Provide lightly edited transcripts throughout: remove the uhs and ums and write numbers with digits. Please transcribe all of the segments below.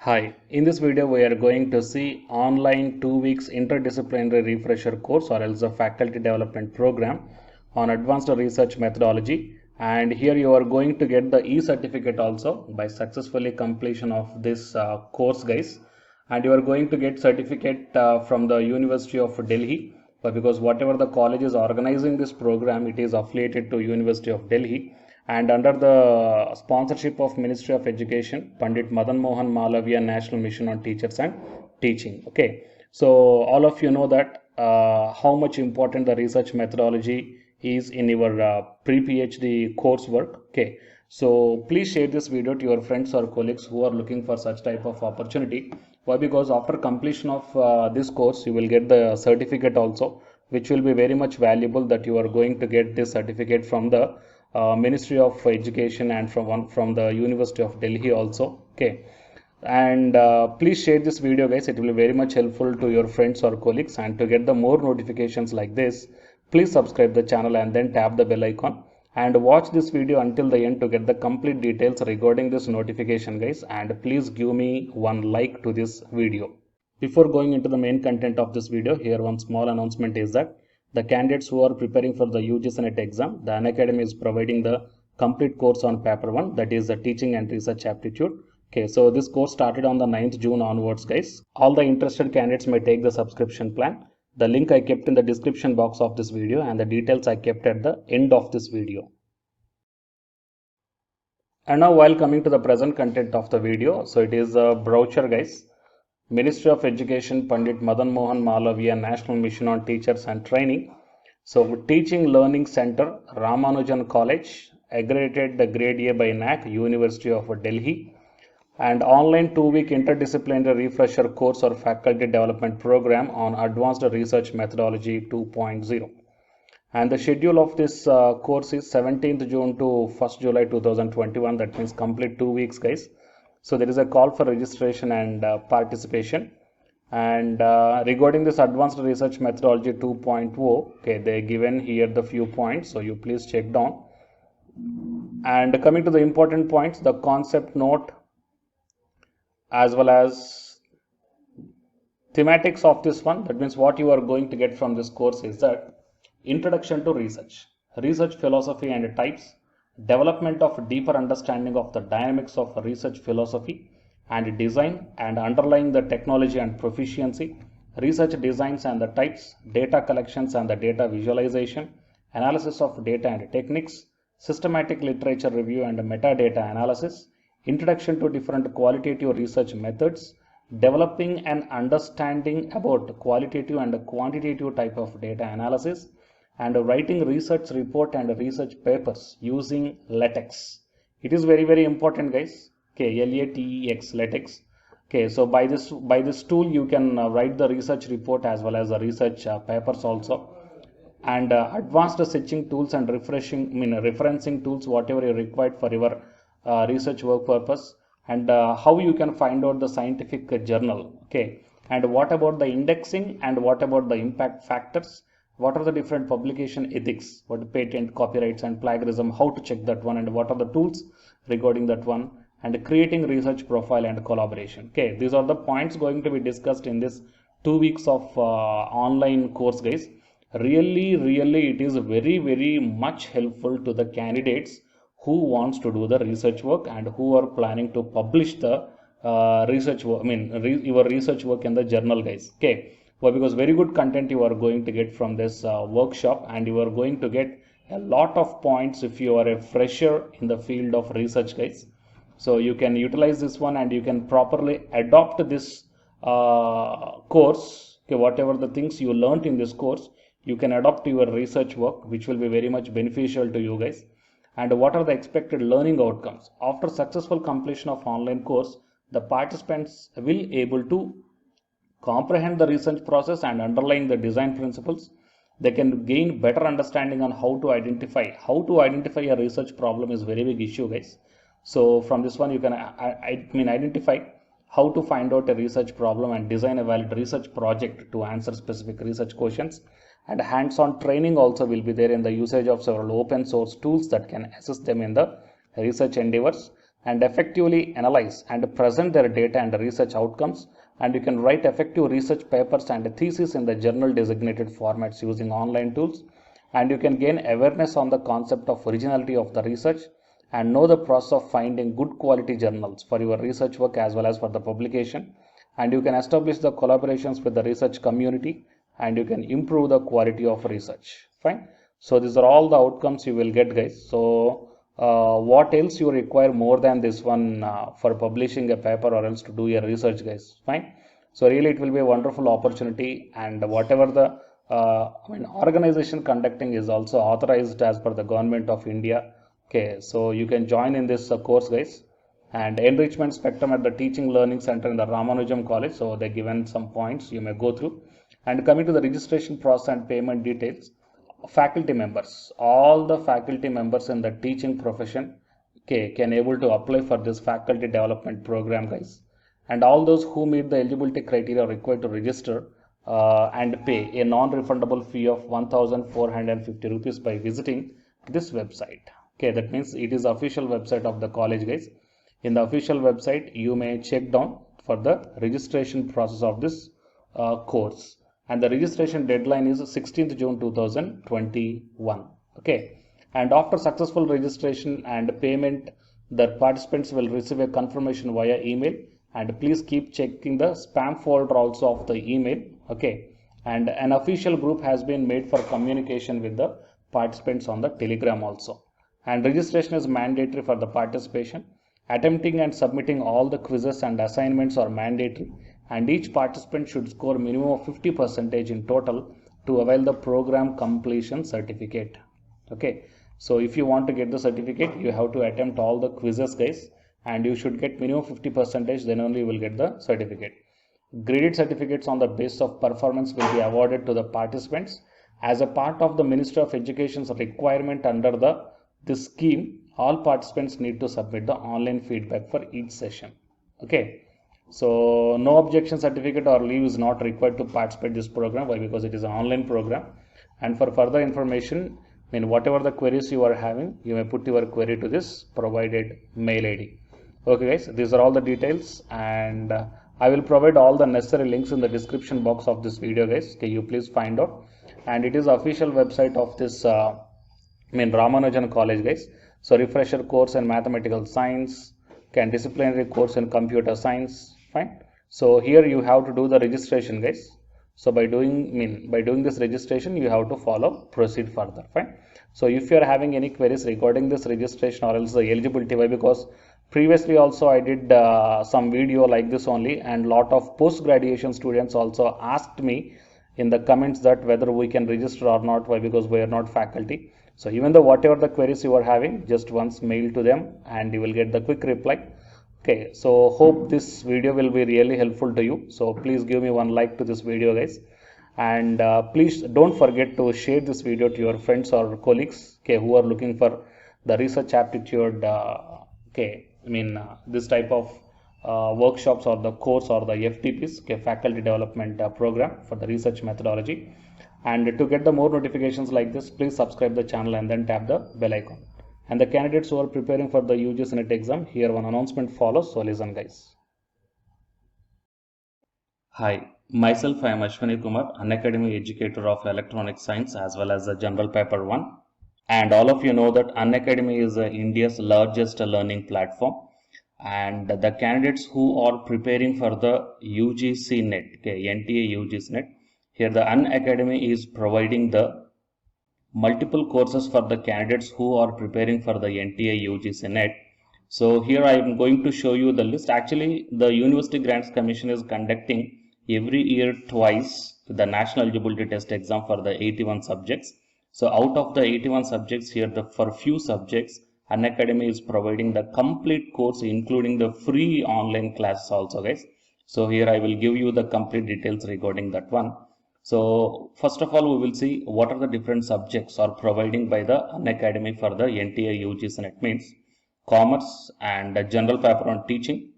Hi, in this video we are going to see online 2 weeks interdisciplinary refresher course or else a faculty development program on advanced research methodology, and here you are going to get the e-certificate also by successfully completion of this course guys, and you are going to get certificate from the University of Delhi, because whatever the college is organizing this program, it is affiliated to University of Delhi and under the sponsorship of Ministry of Education, Pandit Madan Mohan Malaviya National Mission on Teachers and Teaching. Okay, so all of you know that how much important the research methodology is in your pre-PhD coursework. Okay, so please share this video to your friends or colleagues who are looking for such type of opportunity. Why? Because after completion of this course, you will get the certificate also, which will be very much valuable, that you are going to get this certificate from the Ministry of Education and from the University of Delhi also. Okay, and please share this video guys, it will be very much helpful to your friends or colleagues, and to get the more notifications like this, please subscribe the channel and then tap the bell icon and watch this video until the end to get the complete details regarding this notification guys, and please give me one like to this video. Before going into the main content of this video, here one small announcement is that the candidates who are preparing for the UGC NET exam, the Unacademy is providing the complete course on paper 1, that is the teaching and research aptitude. Okay, so this course started on the 9th June onwards guys. All the interested candidates may take the subscription plan. The link I kept in the description box of this video, and the details I kept at the end of this video. And now while coming to the present content of the video, so it is a brochure guys. Ministry of Education, Pandit Madan Mohan Malaviya National Mission on Teachers and Training. So Teaching Learning Center, Ramanujan College, accredited the grade A by NAC, University of Delhi, and online 2-week interdisciplinary refresher course or faculty development program on advanced research methodology 2.0. And the schedule of this course is 17th June to 1st July 2021, that means complete 2 weeks guys. So there is a call for registration and participation. And regarding this advanced research methodology 2.0, okay, they given here the few points, so you please check down. And coming to the important points, the concept note as well as thematics of this one, that means what you are going to get from this course is that introduction to research, research philosophy and types, development of deeper understanding of the dynamics of research philosophy and design and underlying the technology and proficiency, research designs and the types, data collections and the data visualization, analysis of data and techniques, systematic literature review and metadata analysis, introduction to different qualitative research methods, developing an understanding about qualitative and quantitative type of data analysis, and writing research report and research papers using LaTeX. It is very important guys. Okay, LaTeX, LaTeX. Okay, so by this tool you can write the research report as well as the research papers also, and advanced searching tools and referencing tools, whatever you required for your research work purpose, and how you can find out the scientific journal. Okay, and what about the indexing, and what about the impact factors, what are the different publication ethics, what patent, copyrights and plagiarism, how to check that one, and what are the tools regarding that one, and creating research profile and collaboration. Okay, these are the points going to be discussed in this 2 weeks of online course guys. Really it is very much helpful to the candidates who wants to do the research work and who are planning to publish the research work, your research work in the journal guys. Okay, well, because very good content you are going to get from this workshop, and you are going to get a lot of points if you are a fresher in the field of research guys. So you can utilize this one and you can properly adopt this course. Okay, whatever the things you learnt in this course, you can adopt to your research work, which will be very much beneficial to you guys. And what are the expected learning outcomes? After successful completion of online course, the participants will able to comprehend the research process and underlying the design principles. They can gain better understanding on how to identify a research problem is very big issue guys. So from this one you can identify how to find out a research problem and design a valid research project to answer specific research questions. And hands-on training also will be there in the usage of several open source tools that can assist them in the research endeavors. and effectively analyze and present their data and research outcomes. And you can write effective research papers and theses in the journal designated formats using online tools. And you can gain awareness on the concept of originality of the research and know the process of finding good quality journals for your research work as well as for the publication. And you can establish the collaborations with the research community, and you can improve the quality of research. Fine. So these are all the outcomes you will get, guys. So what else you require more than this one for publishing a paper or else to do your research, guys? Fine. So really it will be a wonderful opportunity, and whatever the organization conducting is also authorized as per the government of India. Okay, so you can join in this course, guys. And enrichment spectrum at the teaching learning center in the Ramanujam College. So they given some points you may go through. And coming to the registration process and payment details, faculty members, all the faculty members in the teaching profession, okay, can able to apply for this faculty development program, guys. And all those who meet the eligibility criteria are required to register and pay a non-refundable fee of 1,450 rupees by visiting this website. Okay, that means it is official website of the college, guys. In the official website, you may check down for the registration process of this course. And the registration deadline is 16th June 2021. Okay. And after successful registration and payment, the participants will receive a confirmation via email. And please keep checking the spam folder also of the email. Okay. And an official group has been made for communication with the participants on the Telegram also. And registration is mandatory for the participation. Attempting and submitting all the quizzes and assignments are mandatory, and each participant should score minimum of 50% in total to avail the program completion certificate. Okay, so if you want to get the certificate, you have to attempt all the quizzes, guys, and you should get minimum 50%, then only you will get the certificate. Graded certificates on the basis of performance will be awarded to the participants as a part of the Ministry of Education's requirement under this scheme. All participants need to submit the online feedback for each session. Okay, so no objection certificate or leave is not required to participate in this program. Why? Because it is an online program. And for further information, whatever the queries you are having, you may put your query to this provided mail ID. Okay, guys, these are all the details, and I will provide all the necessary links in the description box of this video, guys. Okay, you please find out. And it is official website of this Ramanujan College, guys. So refresher course in mathematical science, can disciplinary course in computer science. Fine. So here you have to do the registration, guys. So by doing this registration, you have to follow proceed further. Fine. So if you are having any queries regarding this registration or else the eligibility, why? Because previously also I did some video like this only, and lot of post graduation students also asked me in the comments that whether we can register or not. Why? Because we are not faculty. So even though whatever the queries you are having, just once mail to them and you will get the quick reply. Okay, so hope this video will be really helpful to you. So please give me one like to this video, guys. And please don't forget to share this video to your friends or colleagues, okay, who are looking for the research aptitude, this type of workshops or the course or the FTPs, okay, faculty development program for the research methodology. And to get the more notifications like this, please subscribe the channel and then tap the bell icon. And the candidates who are preparing for the UGC NET exam, here one announcement follows, so listen, guys. Hi, myself I am Ashwani Kumar, Unacademy educator of electronic science as well as the general paper 1. And all of you know that Unacademy is India's largest learning platform. And the candidates who are preparing for the UGC NET, okay, NTA UGC NET, here the Unacademy is providing the multiple courses for the candidates who are preparing for the NTA UGC NET. So here I am going to show you the list. Actually, the University Grants Commission is conducting every year twice the National Eligibility Test exam for the 81 subjects. So out of the 81 subjects here, for few subjects, Unacademy is providing the complete course, including the free online classes also, guys. So here I will give you the complete details regarding that one. So first of all, we will see what are the different subjects are providing by the Unacademy for the NTA UGC NET, means commerce and general paper on teaching,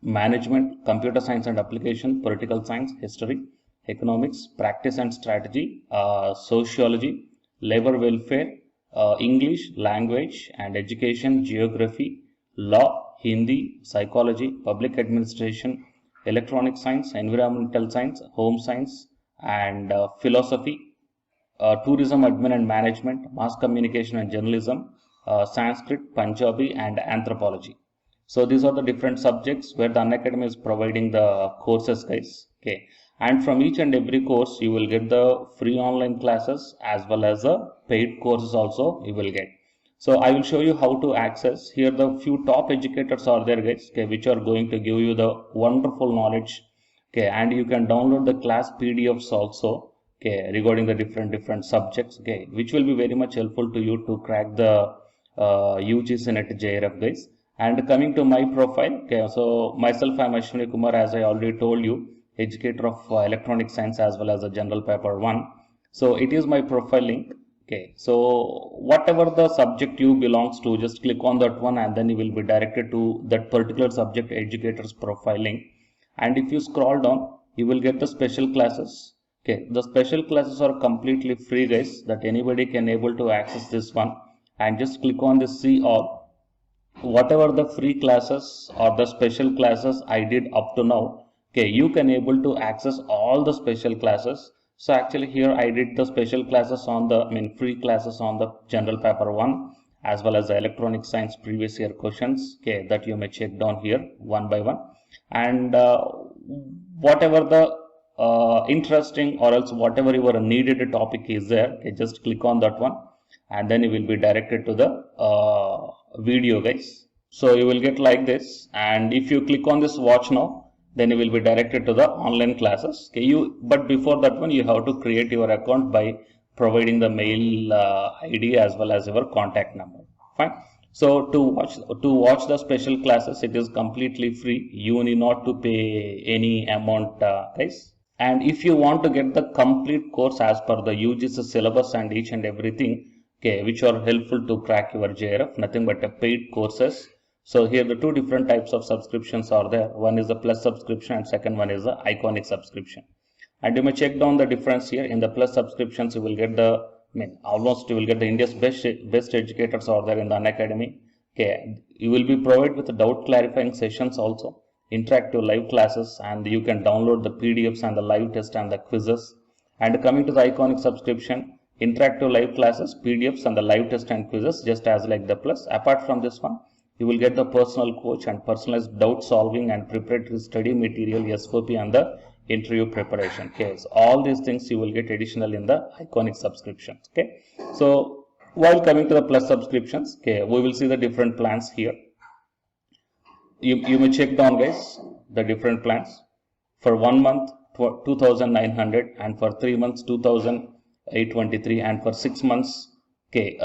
management, computer science and application, political science, history, economics, practice and strategy, sociology, labor welfare, English, language and education, geography, law, Hindi, psychology, public administration, electronic science, environmental science, home science, and philosophy, tourism admin and management, mass communication and journalism, Sanskrit, Punjabi, and anthropology. So these are the different subjects where the Unacademy is providing the courses, guys. Okay, and from each and every course you will get the free online classes as well as the paid courses also you will get. So I will show you how to access. Here the few top educators are there, guys, okay, which are going to give you the wonderful knowledge. Okay, and you can download the class PDFs also, okay, regarding the different subjects, okay, which will be very much helpful to you to crack the UGC NET JRF, guys. And coming to my profile, okay, so myself, I'm Ashwini Kumar, as I already told you, educator of electronic science as well as the general paper 1. So it is my profile link. Okay, so whatever the subject you belongs to, just click on that one and then you will be directed to that particular subject educator's profile link. And if you scroll down, you will get the special classes. Okay, the special classes are completely free, guys, that anybody can able to access this one. And just click on this see all. Whatever the free classes or the special classes I did up to now, okay, you can able to access all the special classes. So actually here I did the special classes on the free classes on the general paper 1 as well as the electronic science previous year questions, okay, that you may check down here one by one. And whatever the interesting or else whatever your needed topic is there, okay, just click on that one and then you will be directed to the video, guys. So you will get like this, and if you click on this watch now, then you will be directed to the online classes. Okay, but before that one you have to create your account by providing the mail ID as well as your contact number. Fine. So to watch the special classes, it is completely free. You need not to pay any amount, guys. And if you want to get the complete course as per the UGC syllabus and each and everything, okay, which are helpful to crack your JRF, nothing but a paid courses. So here the two different types of subscriptions are there. One is the plus subscription and second one is the iconic subscription. And you may check down the difference here. In the plus subscriptions, you will get the, almost you will get the India's best educators are there in the Unacademy. Okay, you will be provided with the doubt clarifying sessions also, interactive live classes, and you can download the PDFs and the live test and the quizzes. And coming to the iconic subscription, interactive live classes, PDFs and the live test and quizzes, just as like the plus. Apart from this one, you will get the personal coach and personalized doubt solving and preparatory study material, SOP, and the interview preparation. Okay, so all these things you will get additional in the iconic subscriptions. Okay, so while coming to the plus subscriptions, okay, we will see the different plans here. You may check down, guys, the different plans. For 1 month 2,900 and for 3 months 2,823 and for 6 months, okay,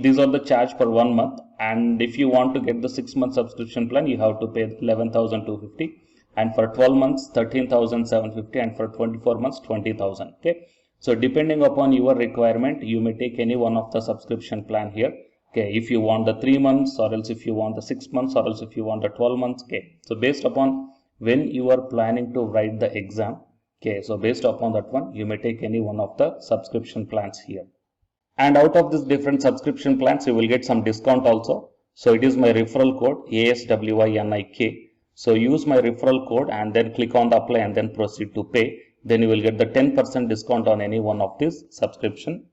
these are the charge for 1 month. And if you want to get the 6-month subscription plan, you have to pay 11,250, and for 12 months 13,750, and for 24 months 20,000. Okay, so depending upon your requirement, you may take any one of the subscription plan here. Okay, if you want the 3 months, or else if you want the 6 months, or else if you want the 12 months. Okay, so based upon when you are planning to write the exam, okay, so based upon that one, you may take any one of the subscription plans here. And out of these different subscription plans, you will get some discount also. So it is my referral code ASWINIK. So use my referral code and then click on the apply and then proceed to pay. Then you will get the 10% discount on any one of these subscription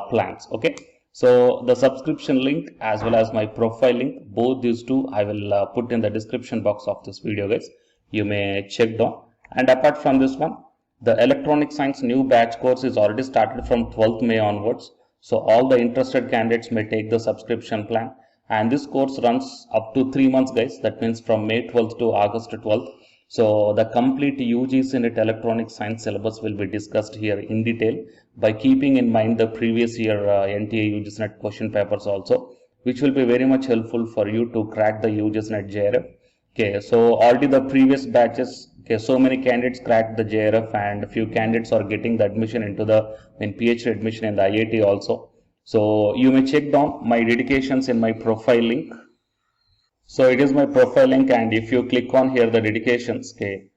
plans. Okay. So the subscription link as well as my profile link, both these two I will put in the description box of this video, guys. You may check down. And apart from this one, the electronic science new batch course is already started from 12th May onwards. So all the interested candidates may take the subscription plan, and this course runs up to 3 months, guys. That means from May 12th to August 12th. So the complete UGC NET electronic science syllabus will be discussed here in detail by keeping in mind the previous year NTA UGC NET question papers also, which will be very much helpful for you to crack the UGC NET JRF. Okay, so already the previous batches, okay, so many candidates cracked the JRF, and a few candidates are getting the admission into the PhD admission in the IIT also. So you may check down my dedications in my profile link. So it is my profile link, and if you click on here the dedications, okay,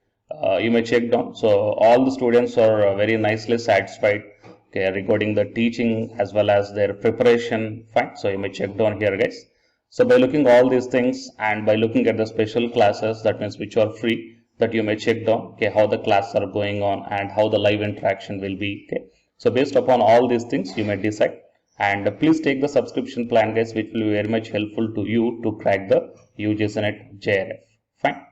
you may check down. So all the students are very nicely satisfied, okay, regarding the teaching as well as their preparation. Fine. So you may check down here, guys. So by looking all these things and by looking at the special classes, that means which are free, that you may check down, okay, how the classes are going on and how the live interaction will be. Okay, so based upon all these things, you may decide. And please take the subscription plan, guys, which will be very much helpful to you to crack the UGC NET JRF. Fine.